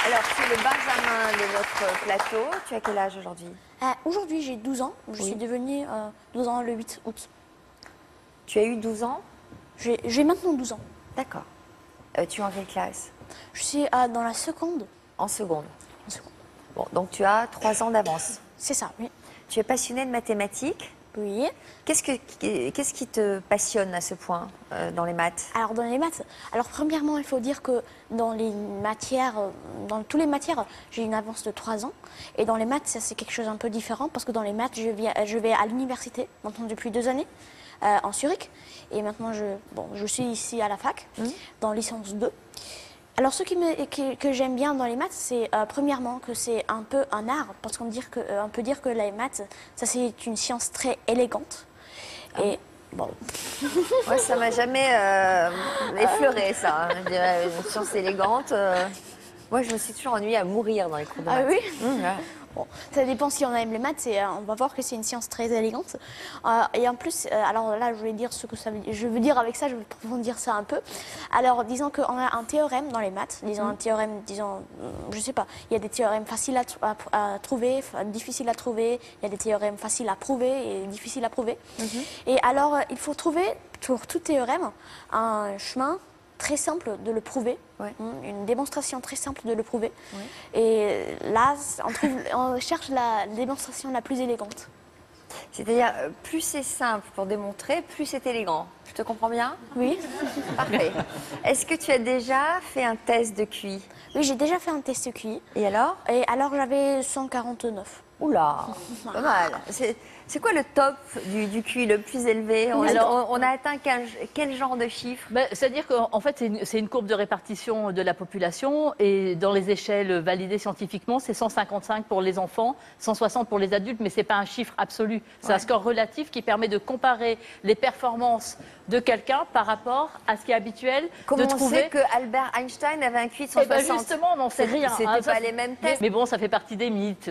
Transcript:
Alors, tu es le Benjamin de notre plateau. Tu as quel âge aujourd'hui? Aujourd'hui, j'ai 12 ans. Je suis devenue 12 ans le 8 août. Tu as eu 12 ans? J'ai maintenant 12 ans. D'accord. Tu es en quelle classe? Je suis dans la seconde. En seconde. En seconde. Bon, donc tu as 3 ans d'avance. C'est ça, oui. Tu es passionné de mathématiques. Oui. Qu'est-ce qui te passionne à ce point dans les maths? Alors, dans les maths, premièrement, il faut dire que dans les matières, dans toutes les matières, j'ai une avance de 3 ans. Et dans les maths, ça, c'est quelque chose un peu différent parce que dans les maths, je vais à l'université, maintenant depuis 2 années, en Zurich. Et maintenant, je suis ici à la fac, dans licence 2. Alors, ce que j'aime bien dans les maths, c'est premièrement que c'est un peu un art, parce qu'on peut dire que les maths, ça c'est une science très élégante. Et bon. Moi, ça m'a jamais effleuré, ça. Je dirais une science élégante. Moi, je me suis toujours ennuyée à mourir dans les cours de maths. Ah oui. Ouais. Bon, ça dépend si on aime les maths, on va voir que c'est une science très élégante. Et en plus, alors là, je vais dire ce que ça veut dire. Je veux dire avec ça, je vais approfondir ça un peu. Alors, disons qu'on a un théorème dans les maths, disons un théorème, je sais pas, il y a des théorèmes faciles à trouver, difficiles à trouver, il y a des théorèmes faciles à prouver et difficiles à prouver. Et alors, il faut trouver, pour tout théorème, un chemin très simple de le prouver, une démonstration très simple de le prouver. Et là, on cherche la démonstration la plus élégante. C'est-à-dire, plus c'est simple pour démontrer, plus c'est élégant. Je te comprends bien? Oui. Parfait. Est-ce que tu as déjà fait un test de QI? Oui, j'ai déjà fait un test QI. Et alors? Et alors, j'avais 149. Oula, pas mal. C'est quoi le top du QI le plus élevé? On a atteint quel genre de chiffre? C'est-à-dire qu'en fait, c'est une courbe de répartition de la population et dans les échelles validées scientifiquement, c'est 155 pour les enfants, 160 pour les adultes, mais ce n'est pas un chiffre absolu. C'est un score relatif qui permet de comparer les performances de quelqu'un par rapport à ce qui est habituel Comment de trouver. on sait que Albert Einstein avait un QI de 160? Justement, on n'en sait rien. C'était pas les mêmes tests. Mais bon, ça fait partie des mythes.